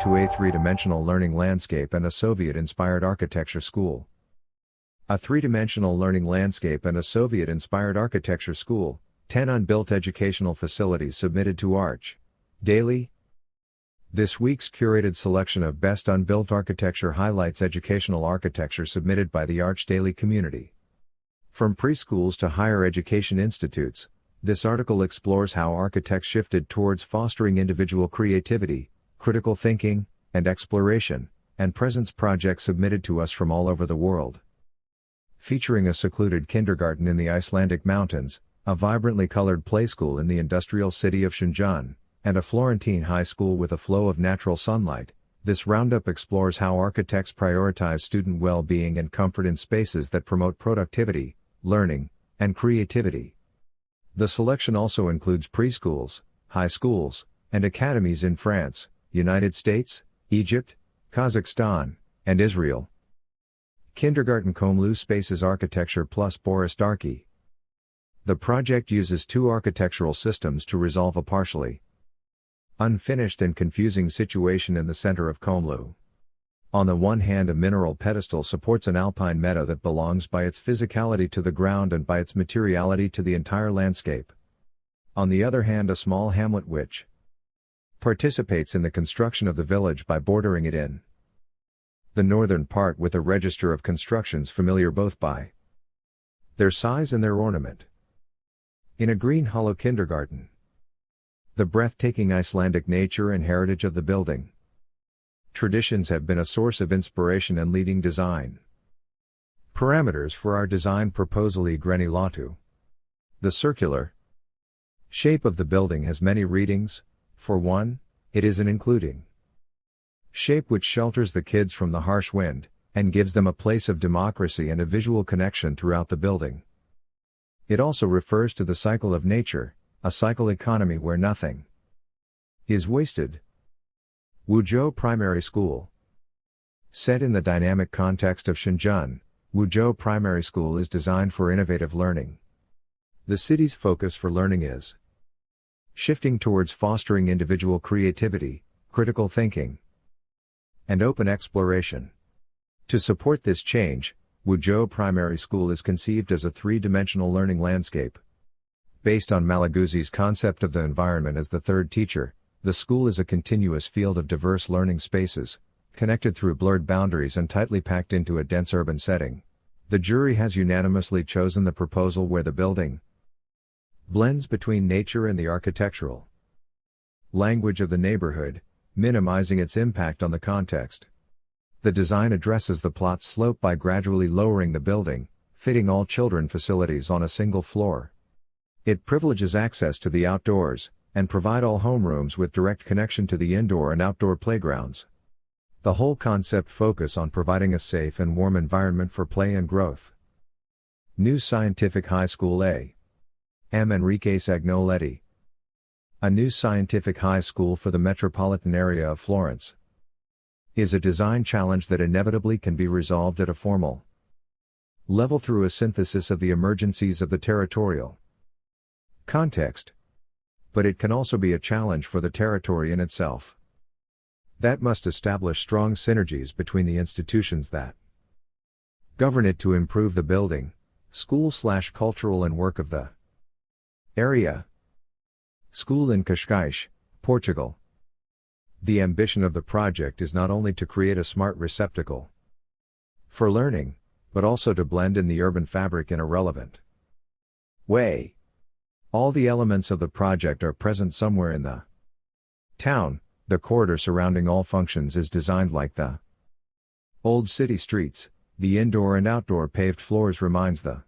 to a three-dimensional learning landscape and a Soviet-inspired architecture school. A three-dimensional learning landscape and a Soviet-inspired architecture school, 10 unbuilt educational facilities submitted to Arch.Daily. This week's curated selection of best unbuilt architecture highlights educational architecture submitted by the Arch.Daily community. From preschools to higher education institutes, this article explores how architects shifted towards fostering individual creativity, critical thinking, and exploration, and presents projects submitted to us from all over the world. Featuring a secluded kindergarten in the Icelandic mountains, a vibrantly colored playschool in the industrial city of Shenzhen, and a Florentine high school with a flow of natural sunlight, this roundup explores how architects prioritize student well-being and comfort in spaces that promote productivity, learning, and creativity. The selection also includes preschools, high schools, and academies in France, United States, Egypt, Kazakhstan, and Israel. Kindergarten Komlu Spaces Architecture plus Boris Darky. The project uses two architectural systems to resolve a partially unfinished and confusing situation in the center of Komlu. On the one hand, a mineral pedestal supports an alpine meadow that belongs by its physicality to the ground and by its materiality to the entire landscape. On the other hand, a small hamlet which participates in the construction of the village by bordering it in the northern part with a register of constructions familiar both by their size and their ornament. In a green hollow kindergarten, the breathtaking Icelandic nature and heritage of the building traditions have been a source of inspiration and leading design parameters for our design proposal. Legrand Latu. The circular shape of the building has many readings. For one, it is an including shape which shelters the kids from the harsh wind, and gives them a place of democracy and a visual connection throughout the building. It also refers to the cycle of nature, a cycle economy where nothing is wasted. Wuzhou Primary School. Set in the dynamic context of Shenzhen, Wuzhou Primary School is designed for innovative learning. The city's focus for learning is shifting towards fostering individual creativity, critical thinking, and open exploration. To support this change, Wuzhou Primary School is conceived as a three-dimensional learning landscape. Based on Malaguzzi's concept of the environment as the third teacher, the school is a continuous field of diverse learning spaces, connected through blurred boundaries and tightly packed into a dense urban setting. The jury has unanimously chosen the proposal where the building blends between nature and the architectural language of the neighborhood, minimizing its impact on the context. The design addresses the plot's slope by gradually lowering the building, fitting all children facilities on a single floor. It privileges access to the outdoors, and provide all homerooms with direct connection to the indoor and outdoor playgrounds. The whole concept focus on providing a safe and warm environment for play and growth. New Scientific High School A. M. Enrique Sagnoletti. A new scientific high school for the metropolitan area of Florence is a design challenge that inevitably can be resolved at a formal level through a synthesis of the emergencies of the territorial context. But it can also be a challenge for the territory in itself. That must establish strong synergies between the institutions that govern it to improve the building, school/cultural and work of the area. School in Cascais, Portugal. The ambition of the project is not only to create a smart receptacle for learning, but also to blend in the urban fabric in a relevant way. All the elements of the project are present somewhere in the town. The corridor surrounding all functions is designed like the old city streets. The indoor and outdoor paved floors reminds the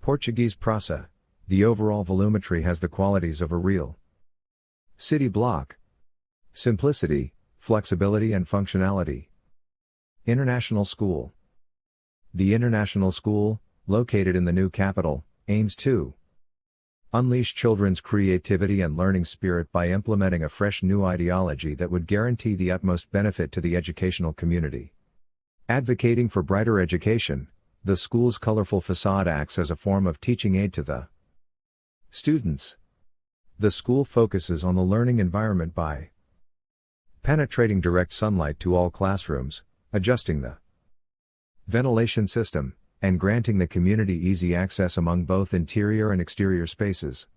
Portuguese praça. The overall volumetry has the qualities of a real city block. Simplicity, flexibility and functionality. International School. The International School, located in the new capital, aims to unleash children's creativity and learning spirit by implementing a fresh new ideology that would guarantee the utmost benefit to the educational community. Advocating for brighter education, the school's colorful facade acts as a form of teaching aid to the students. The school focuses on the learning environment by penetrating direct sunlight to all classrooms, adjusting the ventilation system, and granting the community easy access among both interior and exterior spaces.